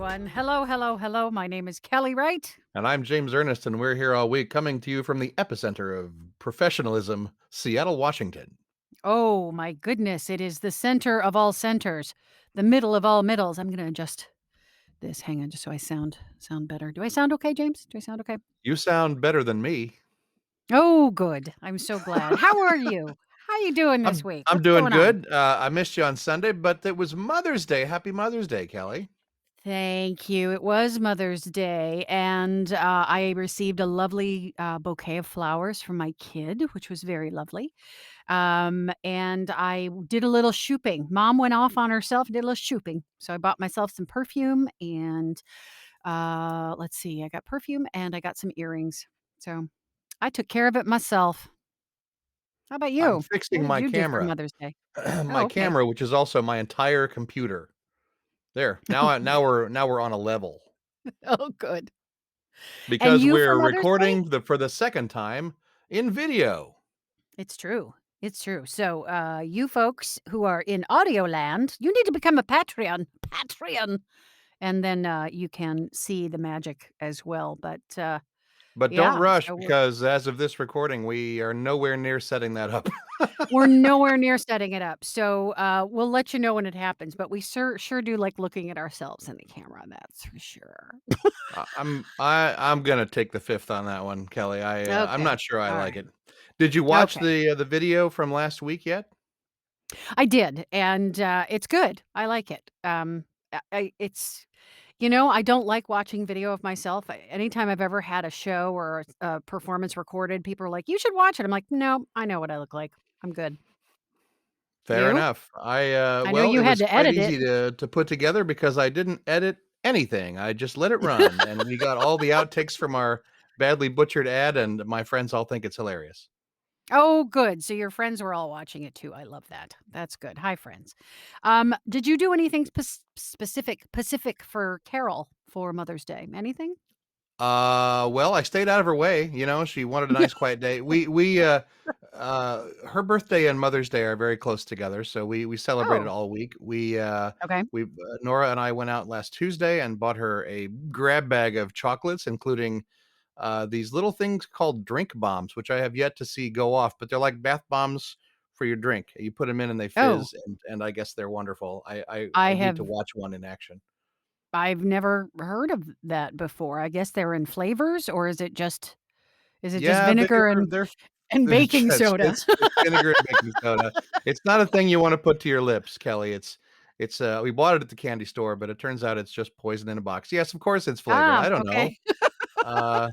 everyone. Hello, hello, hello. My name is Kelly Wright. And I'm James Ernest, and we're here all week coming to you from the epicenter of professionalism, Seattle, Washington. Oh my goodness, it is the center of all centers, the middle of all middles. I'm going to adjust this. Hang on, just so I sound better. Do I sound okay, James? Do I sound okay? You sound better than me. Oh, good. I'm so glad. How are you? How you doing this I'm week? I'm What's doing going on? good. I missed you on Sunday, but it was Mother's Day. Happy Mother's Day, Kelly. Thank you. It was Mother's Day, and I received a lovely bouquet of flowers from my kid, which was very lovely. And I did a little shopping. Mom went off on herself and did a little shopping. So I bought myself some perfume and let's see, I got perfume and I got some earrings. So I took care of it myself. How about I'm you? What fixing did my you do for camera. Mother's Day? My Oh, okay. camera, which is also my entire computer. There. Now we're on a level Oh, good. And because you for we're Mother's Day? recording for the second time in video. It's true. It's true. So, you folks who are in audio land, you need to become a Patreon. Patreon. And then you can see the magic as well. But But don't yeah, rush so because as of this recording, we are nowhere near setting that up. we're nowhere near setting it up. So we'll let you know when it happens. But we sure do like looking at ourselves in the camera. That's for sure. I'm gonna take the fifth on that one, Kelly. I'm Okay. not sure I All like right. it. Did you watch Okay. the video from last week yet? I did, and it's good. I like it. It's I don't like watching video of myself. Anytime I've ever had a show or a performance recorded, people are like, "You should watch it." I'm like, "No, I know what I look like. I'm good." Fair You? enough. I know Well, you it had was to quite edit it. easy to put together because I didn't edit anything. I just let it run, and we got all the outtakes from our badly butchered ad, and my friends all think it's hilarious. Oh, good. So your friends were all watching it too. I love that. That's good. Hi, friends. Did you do anything specific for Carol for Mother's Day? Anything? Well, I stayed out of her way, she wanted a nice quiet day. Her birthday and Mother's Day are very close together, so we celebrated Oh, all week. okay. Nora and I went out last Tuesday and bought her a grab bag of chocolates, including these little things called drink bombs, which I have yet to see go off, but they're like bath bombs for your drink. You put them in and they Oh, fizz, and I guess they're wonderful. I I need have to watch one in action. I've never heard of that before. I guess they're in flavors, or is it just Yeah, vinegar and they're baking just soda? it's vinegar and baking soda. It's not a thing you wanna put to your lips, Kelly. We bought it at the candy store, but it turns out it's just poison in a box. Yes, of course it's flavored. Ah, I don't know. okay. Uh,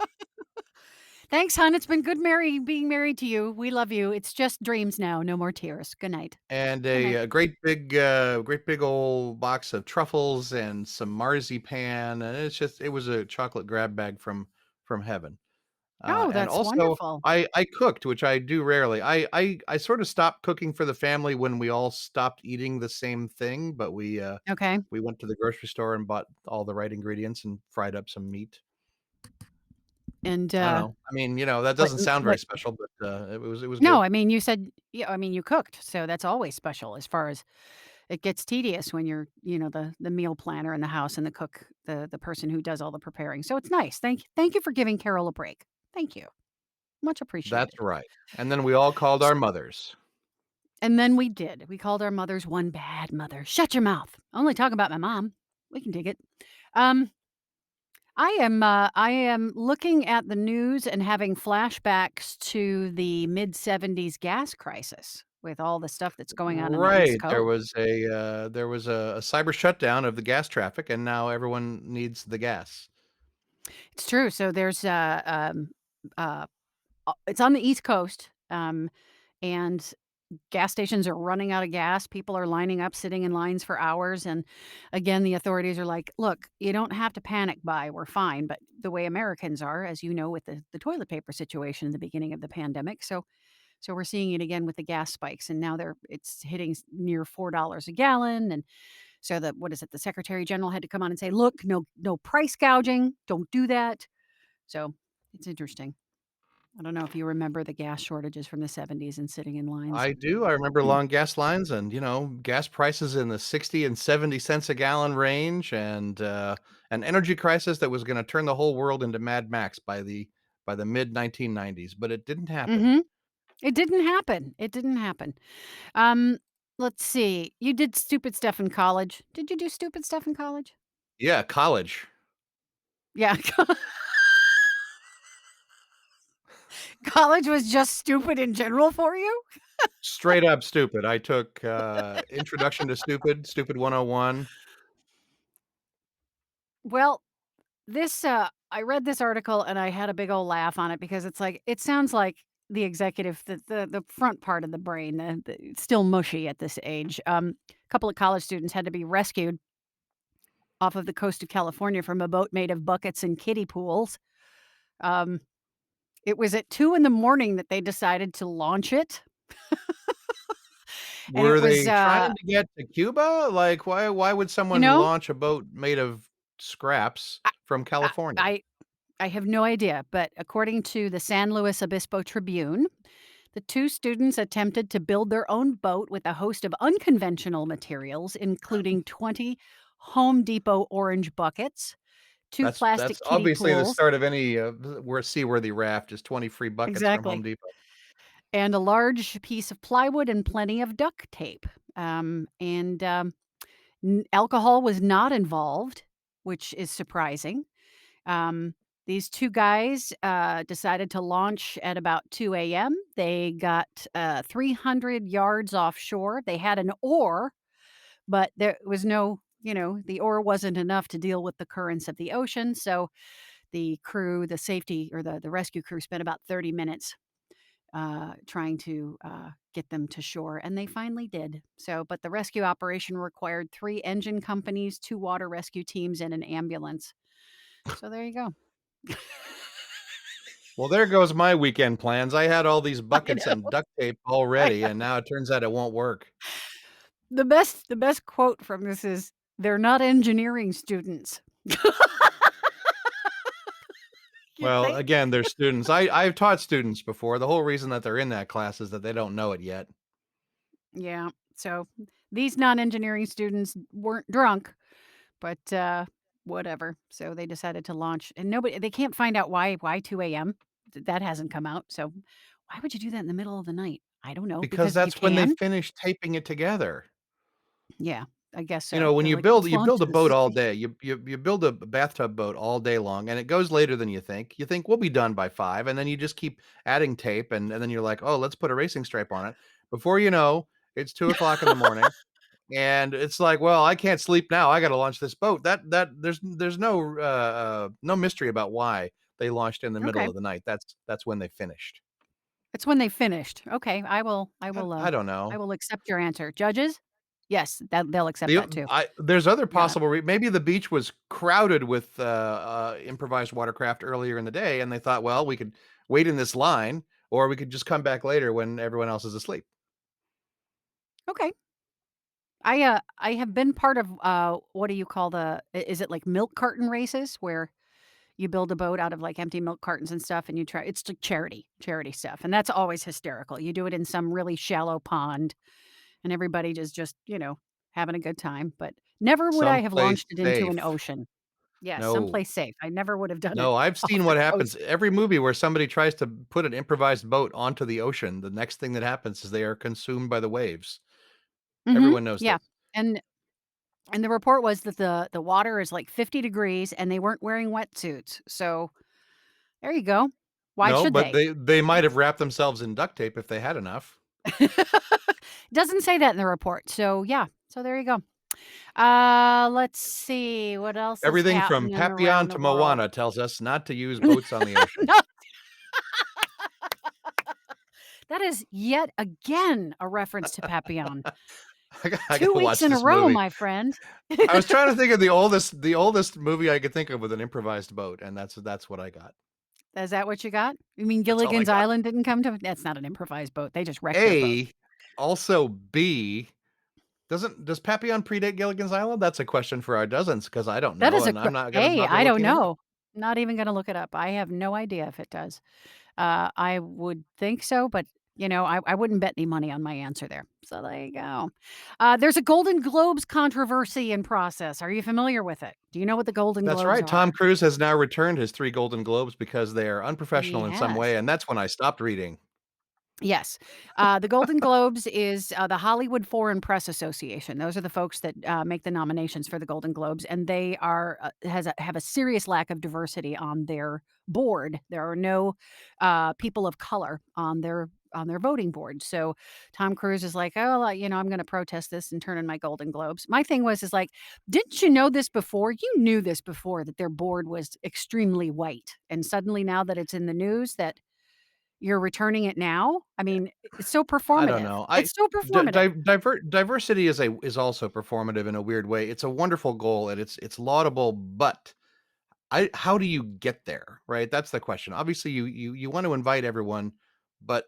Thanks, hon. It's been good being married to you. We love you. It's just dreams now. No more tears. Good night. and Good night. a great big old box of truffles and some marzipan, and it was a chocolate grab bag from heaven. Oh, And that's also, wonderful. I cooked, which I do rarely. I sort of stopped cooking for the family when we all stopped eating the same thing, but Okay. we went to the grocery store and bought all the right ingredients and fried up some meat. And I don't know. I mean, that what doesn't sound very what special, but it was No, good. I mean, you said yeah, I mean, you cooked, so that's always special as far as it gets tedious when you're, the meal planner in the house and the cook, the person who does all the preparing. So it's nice. Thank you for giving Carol a break. Thank you. Much That's appreciated. right. And then we all called our mothers. And then we did. We called our mothers one bad mother. Shut your mouth. Only talk about my mom. We can dig it. Um, I am looking at the news and having flashbacks to the mid-70s gas crisis with all the stuff that's going on the East Right. Coast. There was a cyber shutdown of the gas traffic, and now everyone needs the gas. It's true. So there's uh, it's on the East Coast, and gas stations are running out of gas. People are lining up, sitting in lines for hours. And again, the authorities are like, look, you don't have to panic buy. We're fine. But the way Americans are, as you know, with the toilet paper situation in the beginning of the pandemic. So we're seeing it again with the gas spikes. And now it's hitting near $4 a gallon. And so what is it? The Secretary General had to come on and say, look, no price gouging. Don't do that. So it's interesting. I don't know if you remember the gas shortages from the '70s and sitting in lines. I do. I remember long gas lines and, gas prices in the 60 and 70 cents a gallon range and an energy crisis that was going to turn the whole world into Mad Max by the mid 1990s, but it didn't happen. Mhm. It didn't happen. It didn't happen. Um, let's see. You did stupid stuff in college. Did you do stupid stuff in college? Yeah, college. Yeah. College was just stupid in general for you? Straight up stupid. I took Introduction to Stupid 101. Well, I read this article and I had a big old laugh on it because it's like it sounds like the executive, the front part of the brain, it's still mushy at this age. A couple of college students had to be rescued off of the coast of California from a boat made of buckets and kiddie pools. Um, it was at 2 in the morning that they decided to launch it, and it Were was, they trying to get to Cuba? Like, why would you someone know, launch a boat made of scraps I from I California? I I have no idea, but according to the San Luis Obispo Tribune, the 2 students attempted to build their own boat with a host of unconventional materials, including 20 Home Depot orange buckets, 2 That's plastic kiddie obviously the pools. start of any, seaworthy raft is 20 free buckets from Home Exactly. Depot. And a large piece of plywood and plenty of duct tape. Alcohol was not involved, which is surprising. Um, these 2 guys, decided to launch at about 2 a.m. They got, 300 yards offshore. They had an oar, but there was no the oar wasn't enough to deal with the currents of the ocean, so the safety or the rescue crew spent about 30 minutes, trying to, get them to shore, and they finally did. So but the rescue operation required 3 engine companies, 2 water rescue teams, and an ambulance. So there you go. Well, there goes my weekend plans. I had all these I buckets know, and duct tape I already, and know. now it turns out it won't work. The best quote from this is, "They're not engineering students." You'd Well, think. again, they're students. I've taught students before. The whole reason that they're in that class is that they don't know it yet. Yeah, so these non-engineering students weren't drunk, but, whatever. So they decided to launch, and they can't find out why 2 a.m. That hasn't come out, so why would you do that in the middle of the night? I don't know, Because because you that's when they can? finish taping it together. Yeah, I guess You so. know, when They're you like, build "Let's you launch build a boat this." all day, you build a bathtub boat all day long, and it goes later than you think. You think, "We'll be done by 5," and then you just keep adding tape, and then you're like, "Oh, let's put a racing stripe on it." Before you know, it's 2 o'clock in the morning, and it's like, "Well, I can't sleep now. I gotta launch this boat." That there's no mystery about why they launched in the middle Okay. of the night. That's when they finished. It's when they finished. Okay, I don't know. I will accept your answer. Judges? Yes, that they'll accept that too. There's other Yeah. possible maybe the beach was crowded with, improvised watercraft earlier in the day, and they thought, "Well, we could wait in this line, or we could just come back later when everyone else is asleep." Okay. I have been part of, what do you call is it like milk carton races where you build a boat out of, like, empty milk cartons and stuff, and you try it's like charity stuff, and that's always hysterical. You do it in some really shallow pond, and everybody is just, having a good time, but never would I have Someplace launched it into an safe. ocean. Yes, No. someplace safe. I never would have done it No, I've off seen the what happens. coast. Every movie where somebody tries to put an improvised boat onto the ocean, the next thing that happens is they are consumed by the waves. Mhm. Everyone knows Yeah, this. and the report was that the water is, like, 50 degrees, and they weren't wearing wetsuits, so there you go. Why No, should but they? they might have wrapped themselves in duct tape if they had enough. Doesn't say that in the report, so yeah, so there you go. Let's see, what else is Everything from happening Papillon around the to world? Moana tells us not to use boats on the ocean. No, that is yet again a reference to Papillon. I 2 gotta weeks watch in a this row, movie. my friend. I was trying to think of the oldest movie I could think of with an improvised boat, and that's what I got. Is that what you got? You mean That's all I Gilligan's got. Island didn't come to that's not an improvised boat, they just wrecked their boat. A, also B, does Papillon predate Gilligan's Island? That's a question for our dozens because I don't That know, is a and que I'm not gonna Hey, bother I don't looking it up. know. Not even gonna look it up. I have no idea if it does. I would think so, but, I wouldn't bet any money on my answer there. So there you go. There's a Golden Globes controversy in process. Are you familiar with it? Do you know what the Golden That's Globes right. Tom are? Cruise has now returned his 3 Golden Globes because they are He unprofessional in some has. way, and that's when I stopped reading. Yes. The Golden Globes is, the Hollywood Foreign Press Association. Those are the folks that, make the nominations for the Golden Globes, and they are, have a serious lack of diversity on their board. There are no, people of color on their voting board. So Tom Cruise is like, "Oh, I'm gonna protest this and turn in my Golden Globes." My thing is like, "Didn't you know this before? You knew this before that their board was extremely white, and suddenly now that it's in the news that you're returning it now? I mean, it's so I don't performative. know. It's so performative. Diversity is also performative in a weird way. It's a wonderful goal and it's laudable, but I how do you get there, right? That's the question. Obviously, you want to invite everyone, but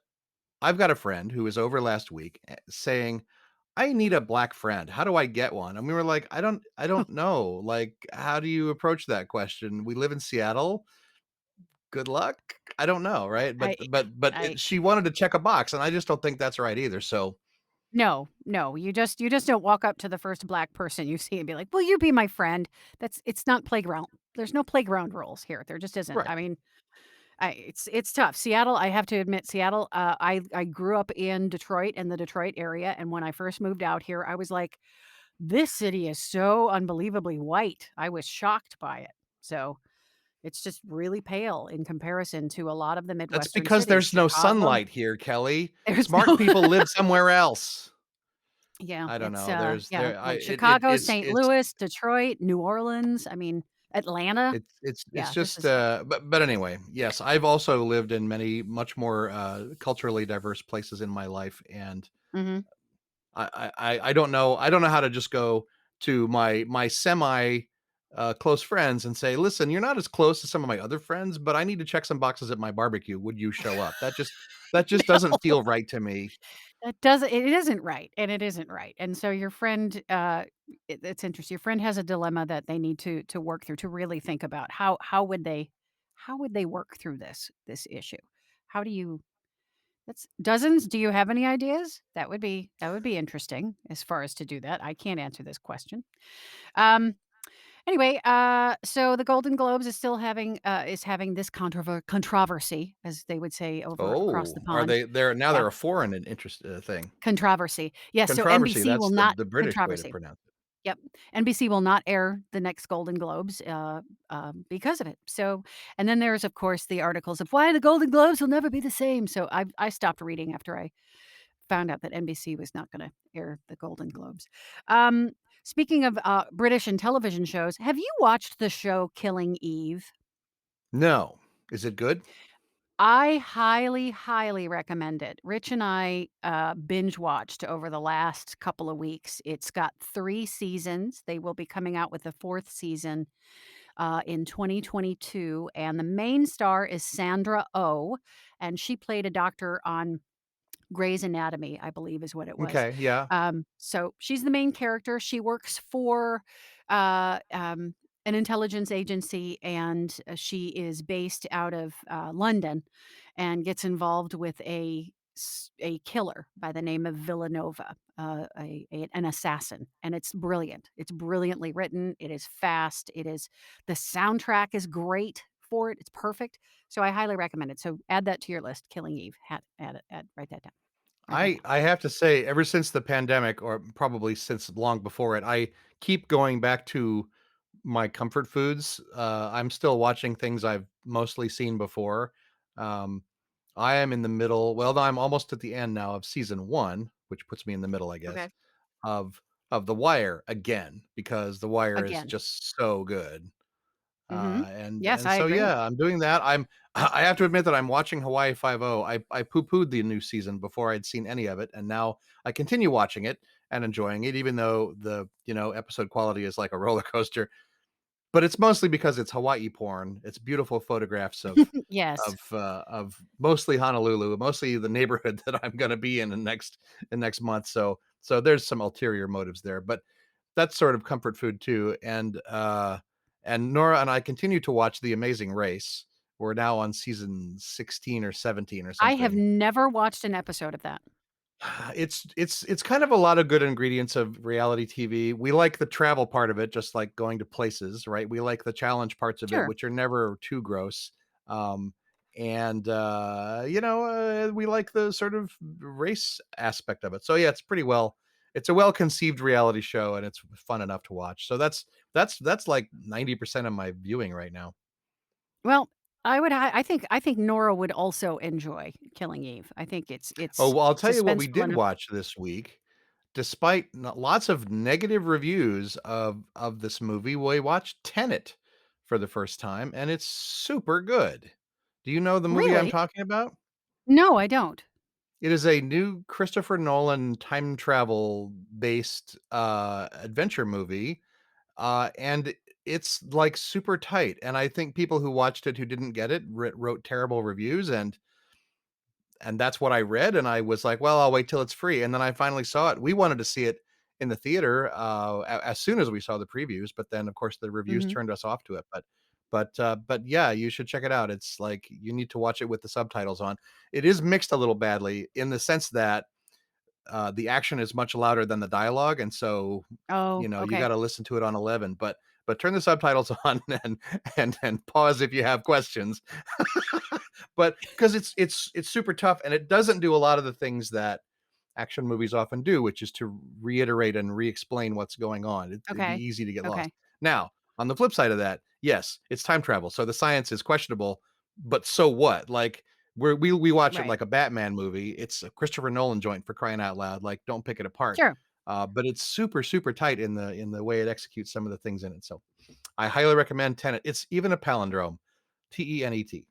I've got a friend who was over last week saying, "I need a black friend. How do I get one?" And we were like, "I don't know. Like, how do you approach that question? We live in Seattle. Good luck. I don't know, right?" I I She wanted to check a box, and I just don't think that's right either. So No, no, you just don't walk up to the first black person you see and be like, "Will you be my friend?" It's not playground. There's no playground rules here. There just isn't. right. I mean, it's tough. Seattle, I have to admit, Seattle, I grew up in Detroit, in the Detroit area, and when I first moved out here, I was like, "This city is so unbelievably white." I was shocked by it. So it's just really pale in comparison to a lot of the That's Midwestern because cities, there's no Chicago. sunlight here, Kelly. There's Smart no people live somewhere else. Yeah, I don't it's, know. There's yeah, there I like it Chicago, St. it's Louis, Detroit, New Orleans, I mean, Atlanta. it's Yeah, this just, is but anyway, yes, I've also lived in many much more, culturally diverse places in my life, and Mhm. I don't know how to just go to my semi, close friends and say, "Listen, you're not as close as some of my other friends, but I need to check some boxes at my barbecue. Would you show up?" That just doesn't No, feel right to me. it isn't right, and it isn't right, and so your friend, it's interesting. Your friend has a dilemma that they need to work through, to really think about how would they work through this issue? How do you That's dozens. Do you have any ideas? That would be interesting as far as to do that. I can't answer this question. Um, anyway, so the Golden Globes is having this controversy, as they would say over across the Oh, are pond. Yeah, they're a foreign and interest thing. controversy. Yes, so Controversy, NBC that's will not the British way to controversy. pronounce it. Yep. NBC will not air the next Golden Globes, because of it. So, and then there's, of course, the articles of why the Golden Globes will never be the same. So I stopped reading after I found out that NBC was not gonna air the Golden Globes. Um, speaking of, British and television shows, have you watched the show Killing Eve? No. Is it good? I highly, highly recommend it. Rich and I, binge watched over the last couple of weeks. It's got 3 seasons. They will be coming out with the 4th season, in 2022, and the main star is Sandra Oh, and she played a doctor on Grey's Anatomy, I believe is what it was. Okay, yeah. So she's the main character. She works for, an intelligence agency, and, she is based out of, London and gets involved with a killer by the name of Villanova, an assassin, and it's brilliant. It's brilliantly written. It is fast. The soundtrack is great for it. It's perfect. So I highly recommend it. So add that to your list, Killing Eve. Write that down. Write that down. I have to say, ever since the pandemic, or probably since long before it, I keep going back to my comfort foods. I'm still watching things I've mostly seen before. Um, I am in the middle. Well, no, I'm almost at the end now of season one, which puts me in the middle, I guess, Okay. of The Wire again, because The Wire is Again. just so good. Mhm. Yes, And I so agree. yeah, I'm doing that. I have to admit that I'm watching Hawaii Five O. I poo-pooed the new season before I'd seen any of it, and now I continue watching it and enjoying it, even though the episode quality is like a roller coaster. But it's mostly because it's Hawaii porn. It's beautiful photographs Yes. of mostly Honolulu, mostly the neighborhood that I'm going to be in the next month. So there's some ulterior motives there, but that's sort of comfort food too. And Nora and I continue to watch The Amazing Race, We're now on season 16 or 17 or I have something. never watched an episode of that. It's kind of a lot of good ingredients of reality TV. We like the travel part of it, just like going to places, right? We like the challenge parts of it, Sure. which are never too gross. Um, and we like the sort of race aspect of it. So yeah, it's a well conceived reality show, and it's fun enough to watch. So that's like 90% of my viewing right now. Well, I think Nora would also enjoy Killing Eve. I think Oh, it's well, I'll tell you what we suspenseful did enough. watch this week. Despite lots of negative reviews of this movie, we watched Tenet for the first time, and it's super good. Do you know the movie I'm Really? talking about? No, I don't. It is a new Christopher Nolan time travel based adventure movie, and it's like super tight. And I think people who watched it who didn't get it wrote terrible reviews, and that's what I read, and I was like, "Well, I'll wait till it's free." And then I finally saw it. We wanted to see it in the theater as soon as we saw the previews, but then of course the reviews Mhm. turned us off to it. But yeah, you should check it out. It's like you need to watch it with the subtitles on. It is mixed a little badly in the sense that the action is much louder than the dialogue, and so Oh, you okay. got to listen to it on 11. But turn the subtitles on and pause if you have questions. But because it's super tough, and it doesn't do a lot of the things that action movies often do, which is to reiterate and re-explain what's going on. It'd be Okay. easy to get lost. Okay. Now, on the flip side of that, yes, it's time travel, so the science is questionable, but so what? Like we watch it Right. like a Batman movie. It's a Christopher Nolan joint for crying out loud. Like, don't pick it apart. Sure. But it's super super tight in the way it executes some of the things in it. So I highly recommend Tenet. It's even a palindrome, Tenet.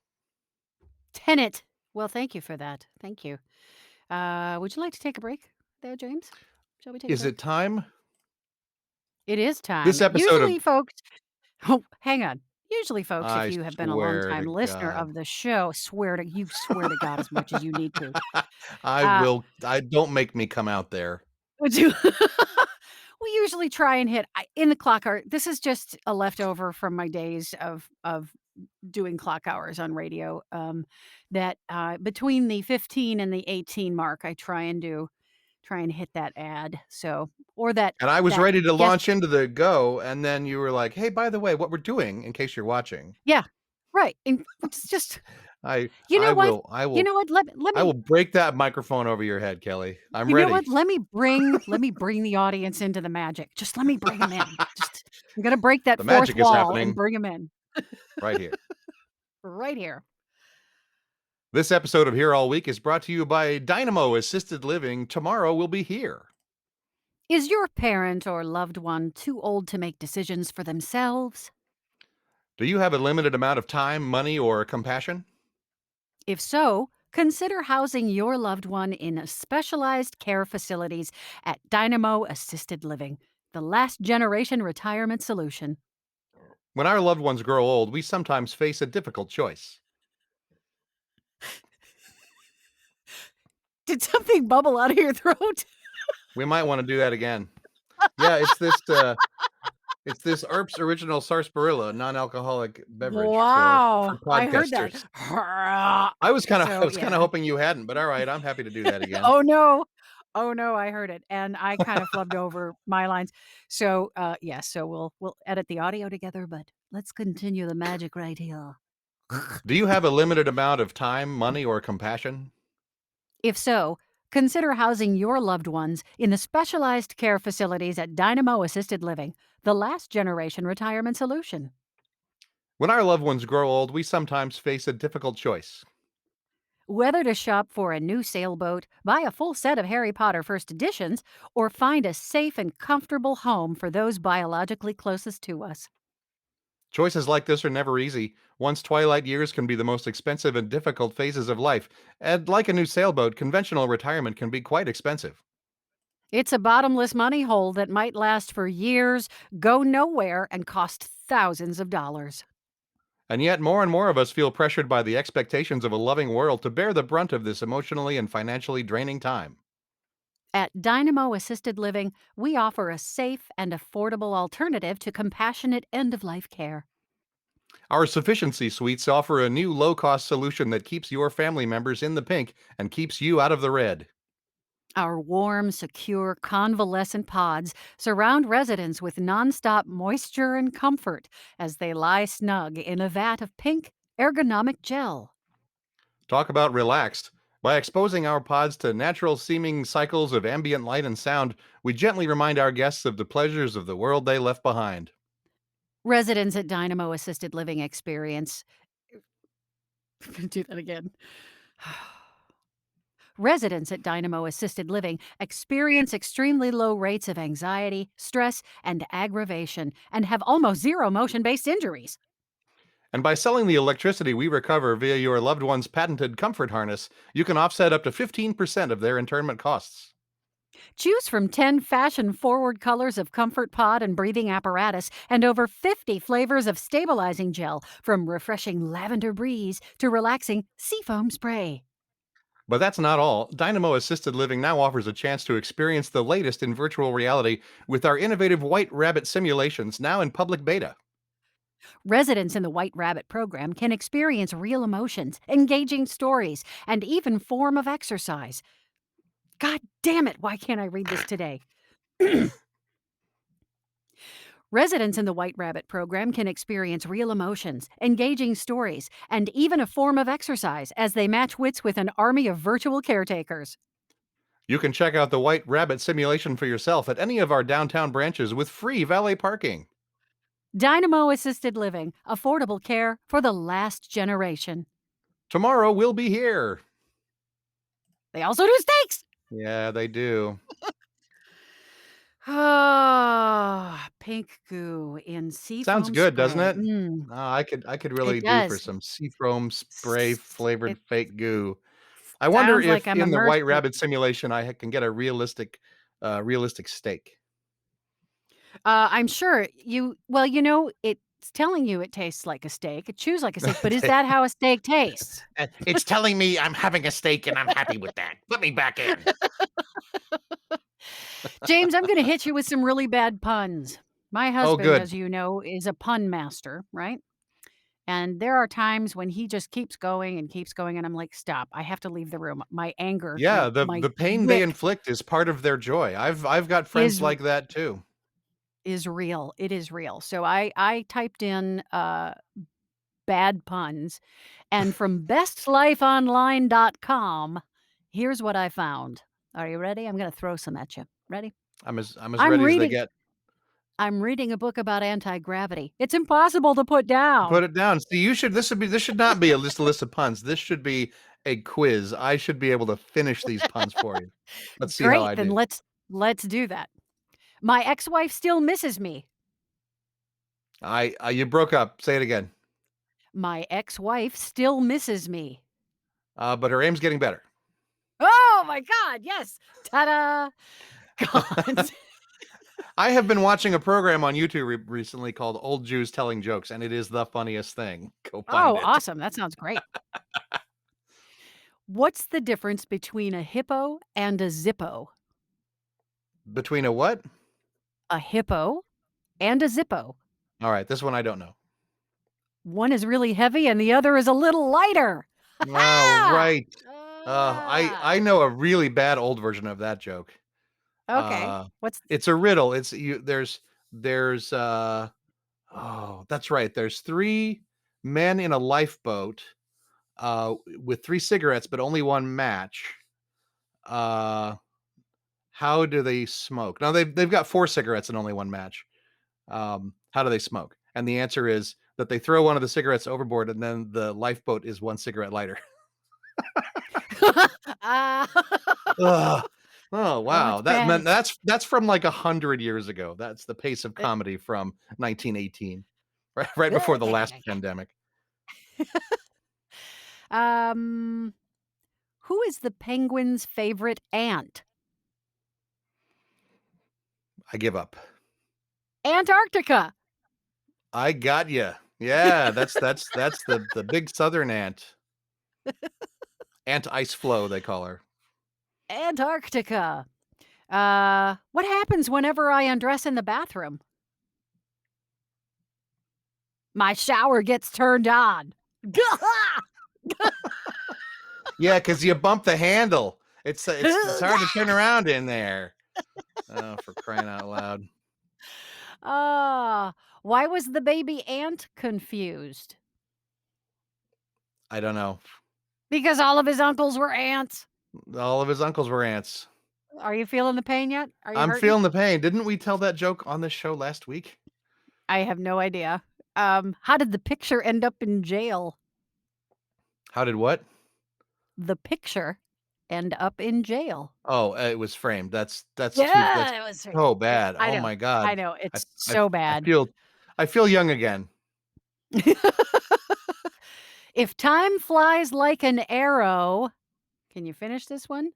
Tenet. Well, thank you for that. Thank you. Would you like to take a break there, James? Shall we take a Is it break? time? It is time. This episode of Usually, folks oh, hang on. Usually, folks, if I you have been a swear longtime to listener God. of the show, swear to God as much as you need to. Uh, I don't make me come out there. would you we usually try and hit in the clock hour. This is just a leftover from my days of doing clock hours on radio, that, between the 15 and the 18 mark, I try and hit that ad, so or And I was that ready to guest. launch into the go, and then you were like, "Hey, by the way, what we're doing," in case you're watching. Yeah, right, and it's just I you know I what? will I You will know what? Let I will me break that microphone over your head, Kelly. I'm you know ready. what? Let me bring the audience into the magic. Just let me bring them in. Just I'm gonna break that The 4th magic is wall and happening bring them in right here. right here. This episode of Here All Week is brought to you by Dynamo Assisted Living. Tomorrow will be here. Is your parent or loved one too old to make decisions for themselves? Do you have a limited amount of time, money, or compassion? If so, consider housing your loved one in a specialized care facilities at Dynamo Assisted Living, the last generation retirement solution. When our loved ones grow old, we sometimes face a difficult choice. Did something bubble out of your throat? We might want to do that again. Yeah, it's this Earps original sarsaparilla non-alcoholic beverage for Wow, I heard that. podcasters. I So, was kind yeah. of hoping you hadn't, but all right, I'm happy to do that again. Oh, no. Oh, no, I heard it, and I kind of flubbed over my lines. So, yeah, so we'll edit the audio together, but let's continue the magic right here. Do you have a limited amount of time, money, or compassion? If so, consider housing your loved ones in the specialized care facilities at Dynamo Assisted Living, the last generation retirement solution. When our loved ones grow old, we sometimes face a difficult choice. Whether to shop for a new sailboat, buy a full set of Harry Potter first editions, or find a safe and comfortable home for those biologically closest to us. Choices like this are never easy. One's twilight years can be the most expensive and difficult phases of life. And like a new sailboat, conventional retirement can be quite expensive. It's a bottomless money hole that might last for years, go nowhere, and cost thousands of dollars. And yet, more and more of us feel pressured by the expectations of a loving world to bear the brunt of this emotionally and financially draining time. At Dynamo Assisted Living, we offer a safe and affordable alternative to compassionate end of life care. Our sufficiency suites offer a new low cost solution that keeps your family members in the pink and keeps you out of the red. Our warm, secure, convalescent pods surround residents with nonstop moisture and comfort as they lie snug in a vat of pink, ergonomic gel. Talk about relaxed. By exposing our pods to natural seeming cycles of ambient light and sound, we gently remind our guests of the pleasures of the world they left behind. Residents at Dynamo Assisted Living experience do that again. Residents at Dynamo Assisted Living experience extremely low rates of anxiety, stress, and aggravation, and have almost zero motion based injuries. And by selling the electricity we recover via your loved one's patented comfort harness, you can offset up to 15% of their internment costs. Choose from 10 fashion forward colors of comfort pod and breathing apparatus, and over 50 flavors of stabilizing gel, from refreshing lavender breeze to relaxing seafoam spray. But that's not all. Dynamo Assisted Living now offers a chance to experience the latest in virtual reality with our innovative White Rabbit simulations now in public beta. Residents in the White Rabbit program can experience real emotions, engaging stories, and even form of exercise. God damn it, why can't I read this today? Residents in the White Rabbit program can experience real emotions, engaging stories, and even a form of exercise as they match wits with an army of virtual caretakers. You can check out the White Rabbit simulation for yourself at any of our downtown branches with free valet parking. Dynamo Assisted Living, affordable care for the last generation. Tomorrow we'll be here. They also do steaks! Yeah, they do. Ah, pink goo in Sounds seafoam good, doesn't spray. it? I could It really do for does. some seafoam spray It flavored fake goo. I wonder sounds like if I'm in the immersed White in. Rabbit simulation can get a realistic steak. I'm sure it's telling you it tastes like a steak. It chews like a steak, but is that how a steak tastes? It's telling me I'm having a steak and I'm happy with that. Let me back in. James, I'm gonna hit you with some really bad puns. My Oh, husband, good. as you know, is a pun master, right? And there are times when he just keeps going, and I'm like, "Stop, I have to leave the room." My anger, Yeah, my the my the pain they wit inflict is part of their joy. I've got friends is like that too. is real. It is real. So I typed in, bad puns, and from bestlifeonline.com, here's what I found. Are you ready? I'm gonna throw some at you. Ready? I'm as I'm ready as they reading get. I'm reading a book about anti-gravity. It's impossible to put Put down. it down. See, this should not be just a list of puns. This should be a quiz. I should be able to finish these puns for you. Let's see how Great, I then do. let's do that. My ex-wife still misses me. You broke up. Say it again. My ex-wife still misses me. But her aim's getting better. Oh my god, yes. Ta-da! God. I have been watching a program on YouTube recently called Old Jews Telling Jokes, and it is the funniest thing. Go find Oh, it. awesome. That sounds great. What's the difference between a hippo and a Zippo? Between a what? A hippo and a Zippo. All right, this one I don't know. One is really heavy and the other is a little lighter. Oh, Ha! right. I know a really bad old version of that joke. Okay. Uh, What's it's a riddle. It's you. There's oh, that's right. There's three men in a lifeboat, with three cigarettes, but only one match. Uh, how do they smoke? No, they've got four cigarettes and only one match. How do they smoke? And the answer is that they throw one of the cigarettes overboard, and then the lifeboat is one cigarette lighter. Ah. Ugh. Oh Oh, wow, it's bad. that's from like 100 years ago. That's the pace of It comedy from 1918, right before the last pandemic. Um, who is the penguin's favorite ant? I give up. Antarctica. I got you. Yeah, that's the big southern ant. Ant ice flow, they call her. Antarctica. What happens whenever I undress in the bathroom? My shower gets turned on. Yeah, because you bump the handle. It's hard to turn around in there. Oh, for crying out loud. Ah, why was the baby ant confused? I don't know. Because all of his uncles were ants. All of his uncles were ants. Are you feeling the pain yet? Are you I'm hurting? feeling the pain. Didn't we tell that joke on this show last week? I have no idea. How did the picture end up in jail? How did what? The picture end up in jail. Oh, it was framed. That's Yeah, it was right. so Yeah, bad. I Oh know. my I god. know. I It's I so I bad. feel I feel young again. If time flies like an arrow, can you finish this one?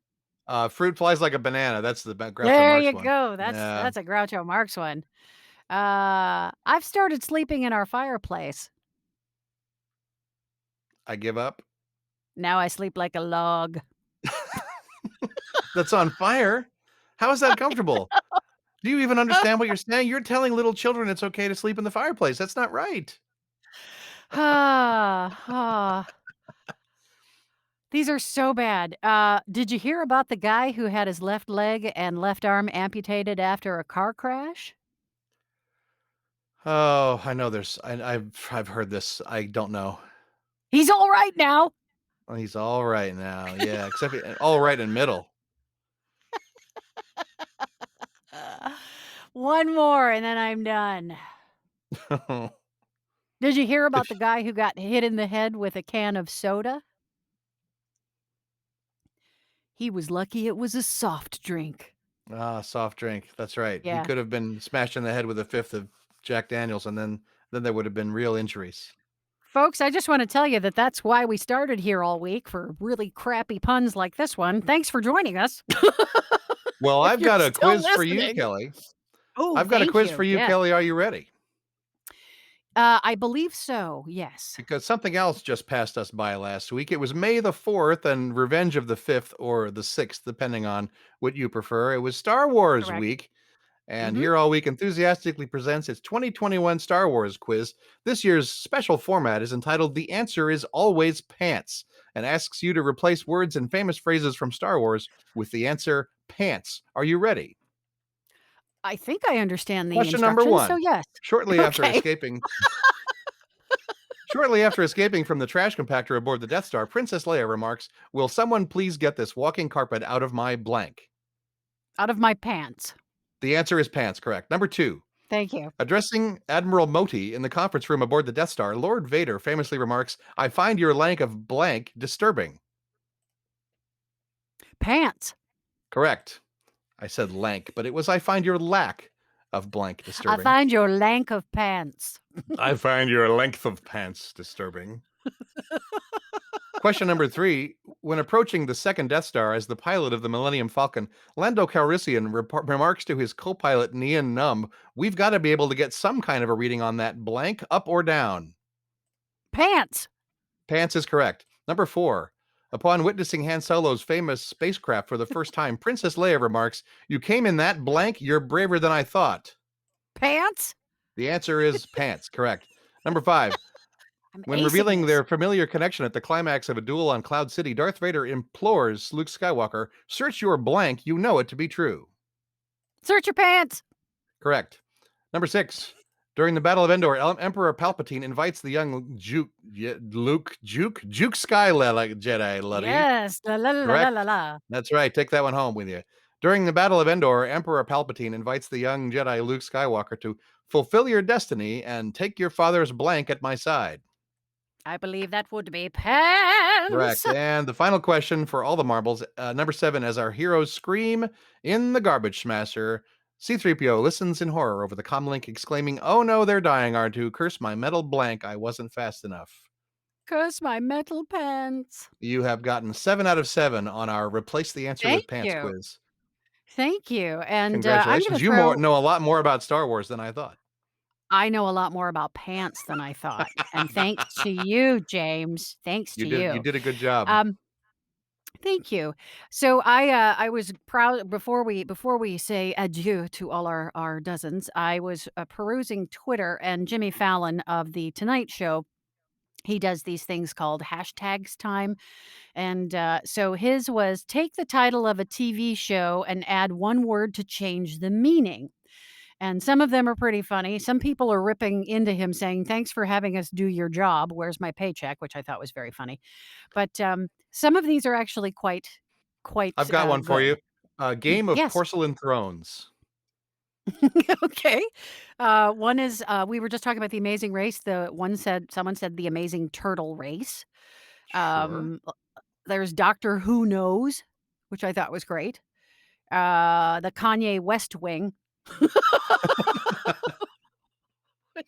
Fruit flies like a banana. That's the Groucho There Marx you one. go. That's Yeah, that's a Groucho Marx one. I've started sleeping in our fireplace. I give up. Now I sleep like a log. That's on fire. How is that comfortable? Do you even understand what you're saying? You're telling little children it's okay to sleep in the fireplace. That's not right. Ah, ah. These are so bad. Did you hear about the guy who had his left leg and left arm amputated after a car crash? Oh, I know I've heard this. I don't know. He's all right now. Oh, he's all right now. Yeah, except all right in middle. Uh, One more and then I'm done. Did you hear about the If guy who got hit in the head with a can of soda? He was lucky it was a soft drink. soft drink. That's right. He Yeah. could have been smashed in the head with a fifth of Jack Daniels, and then there would have been real injuries. Folks, I just want to tell you that that's why we started here all week for really crappy puns like this one. Thanks for joining us. Well, If I've you're got a still quiz for you, listening. Kelly. Oh, I've got a thank quiz you. for you, Yes. Kelly. Are you ready? I believe so. Yes. Because something else just passed us by last week. It was May the 4th and Revenge of the 5th or the 6th, depending on what you prefer. It was Star Wars Correct. week. And Mhm. Here All Week enthusiastically presents its 2021 Star Wars quiz. This year's special format is entitled The Answer is Always Pants and asks you to replace words and famous phrases from Star Wars with the answer pants. Are you ready? I think I understand the Question number instructions, so 1. yes. Shortly after Okay. escaping Shortly after escaping from the trash compactor aboard the Death Star, Princess Leia remarks, "Will someone please get this walking carpet out of my blank?" Out of my pants. The answer is pants, correct. Number 2. Thank you. Addressing Admiral Moti in the conference room aboard the Death Star, Lord Vader famously remarks, "I find your lack of blank disturbing." Pants. Correct. I said lank, but it was, "I find your lack of blank I disturbing." find your lank of pants. I find your length of pants disturbing. Question number 3. When approaching the second Death Star as the pilot of the Millennium Falcon, Lando Calrissian remarks to his co pilot, Nian Numb, "We've got to be able to get some kind of a reading on that blank, up or down." Pants. Pants is correct. Number 4. Upon witnessing Han Solo's famous spacecraft for the first time, Princess Leia remarks, "You came in that blank, you're braver than I thought." Pants. The answer is pants, correct. Number 5. I'm When acing revealing this. their familiar connection at the climax of a duel on Cloud City, Darth Vader implores Luke Skywalker, "Search your blank, you know it to be true." Search your pants. Correct. Number 6. During the Battle of Endor, Emperor Palpatine invites the young Juke Skywalker Jedi Luddy. Yes. La la la la Correct? la la. That's right. Take that one home with you. During the Battle of Endor, Emperor Palpatine invites the young Jedi Luke Skywalker to fulfill your destiny and take your father's blank at my side. I believe that would be pants. Correct. And the final question for all the marbles, number 7, as our heroes scream in the garbage smasher, C3PO listens in horror over the comlink, exclaiming, "Oh no, they're dying, R2. Curse my metal blank. I wasn't fast enough." Curse my metal pants. You have gotten 7 out of 7 on our Replace the Answer with Thank Pants you. quiz. Thank you. And I'm going Congratulations. to You throw know a lot more about Star Wars than I thought. I know a lot more about pants than I thought. And thanks to you, James. Thanks to You you. did a good job. Um, Thank you. So I was proud before we say adieu to all our dozens. I was perusing Twitter, and Jimmy Fallon of the Tonight Show. He does these things called hashtags time, and so his was take the title of a TV show and add one word to change the meaning. And some of them are pretty funny. Some people are ripping into him saying, "Thanks for having us do your job. Where's my paycheck?" Which I thought was very funny. But, some of these are actually I've quite, got one for you. good. Game of Yes. Porcelain Thrones. Okay. One is, we were just talking about The Amazing Race. Someone said The Amazing Turtle Race. Sure. There's Doctor Who Knows, which I thought was great. The Kanye West Wing, which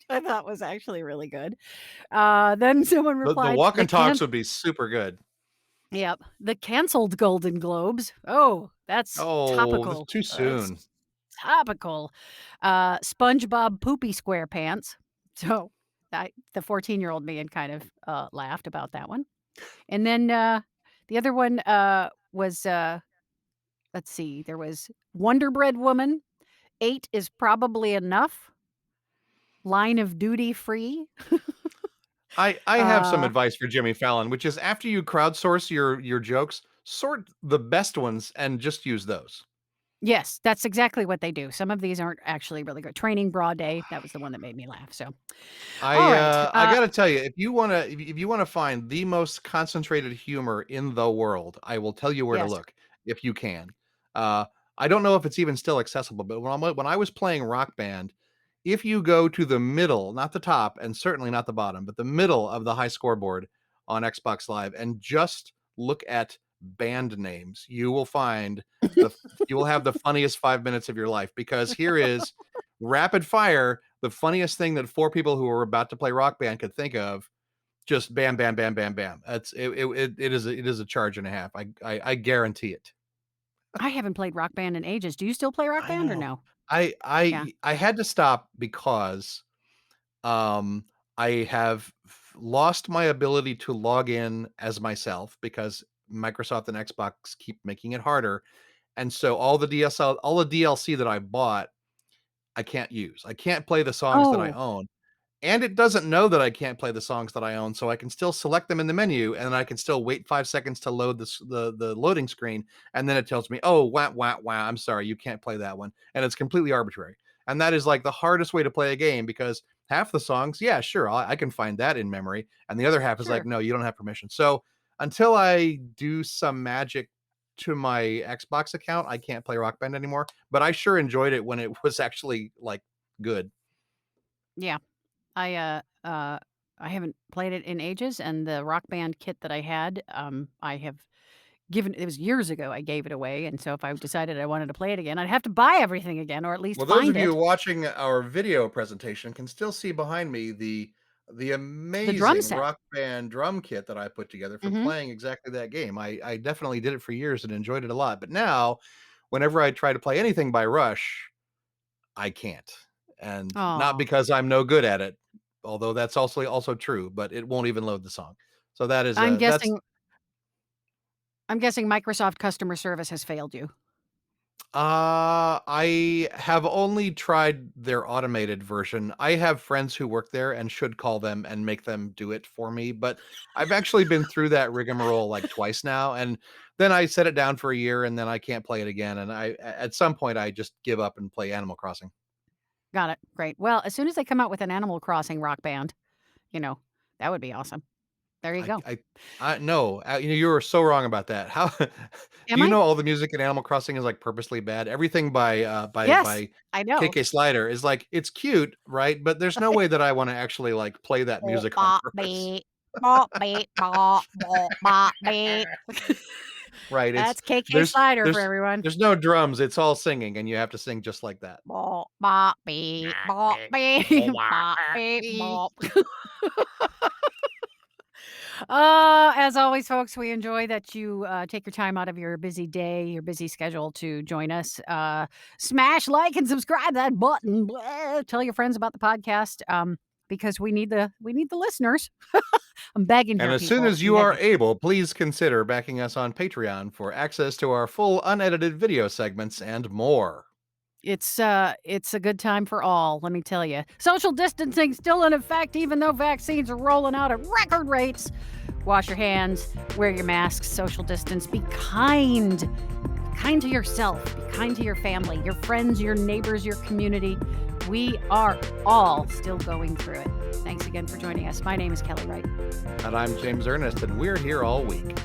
I thought was actually really good. Then someone The replied, walk and talks would be super good. Yep, the canceled Golden Globes. Oh, that's Oh, that's topical. too soon. Topical. SpongeBob Poopy SquarePants. So, the 14-year-old me had kind of, laughed about that one. And then, the other one, was, let's see, there was Wonder Bread Woman, 8 is probably enough, line of duty free. I have some Uh advice for Jimmy Fallon, which is after you crowdsource your jokes, sort the best ones and just use those. Yes, that's exactly what they do. Some of these aren't actually really good. Training Broad Day, that was the one that made me laugh, so all right, I gotta tell you, if you wanna find the most concentrated humor in the world, I will tell you where to yes. look if you can. Uh, I don't know if it's even still accessible, but when I was playing Rock Band, if you go to the middle, not the top, and certainly not the bottom, but the middle of the high scoreboard on Xbox Live, and just look at band names, you will find the you will have the funniest 5 minutes of your life because here is rapid fire, the funniest thing that 4 people who were about to play Rock Band could think of, just bam, bam, bam, bam, bam. It is a charge and a half. I guarantee it. I haven't played Rock Band in ages. Do you still play Rock I Band or know. no? Yeah. I had to stop because, um, I have lost my ability to log in as myself because Microsoft and Xbox keep making it harder, and so all the DLC that I bought, I can't use. I can't play the songs that I Oh, own. And it doesn't know that I can't play the songs that I own, so I can still select them in the menu, and then I can still wait 5 seconds to load the loading screen, and then it tells me, "Oh, wah, wah, wah, I'm sorry, you can't play that one," and it's completely arbitrary. And that is, like, the hardest way to play a game because half the songs, yeah, sure, I can find that in memory, and the other half is like, sure. "No, you don't have permission." So, until I do some magic to my Xbox account, I can't play Rock Band anymore, but I sure enjoyed it when it was actually, like, good. Yeah. I, I haven't played it in ages, and the Rock Band kit that I had, I have given it was years ago I gave it away, and so if I decided I wanted to play it again, I'd have to buy everything again or at least Well, those find of you it. watching our video presentation can still see behind me the The drum amazing set. Rock Band drum kit that I put together for Mhm. playing exactly that game. I definitely did it for years and enjoyed it a lot, but now, whenever I try to play anything by Rush, I can't, and not Aw. because I'm no good at it, although that's also true, but it won't even load the song. So that is I'm that's guessing I'm guessing Microsoft customer service has failed you. I have only tried their automated version. I have friends who work there and should call them and make them do it for me, but I've actually been through that rigmarole like twice now, and then I set it down for a year and then I can't play it again, and at some point I just give up and play Animal Crossing. Got it. Great. Well, as soon as they come out with an Animal Crossing Rock Band, you know, that would be awesome. There you I go. I I no, you were so wrong about that. How do Am you I? know all the music in Animal Crossing is like purposely bad? Everything by Yes, I know. KK Slider is like it's cute, right? But there's no way that I want to actually like play that Bop, music on bop, purpose. beep. Bop, beep, bop, bop, bop, beep. Right? It's That's KK there's Slider for there's everyone. there's no drums, it's all singing and you have to sing just like that. Bop, bop, beep, bop, beep, bop, beep, bop. As always, folks, we enjoy that you take your time out of your busy day, your busy schedule to join us. Smash like and subscribe that button. Blah, tell your friends about the podcast. because we need the listeners. I'm begging And here, as soon people. as I'm you are begging. able, please consider backing us on Patreon for access to our full unedited video segments and more. It's a good time for all, let me tell you. Social distancing still in effect, even though vaccines are rolling out at record rates. Wash your hands, wear your masks, social distance, be kind. Be kind to yourself, be kind to your family, your friends, your neighbors, your community. We are all still going through it. Thanks again for joining us. My name is Kelly Wright. And I'm James Ernest, and we're here all week.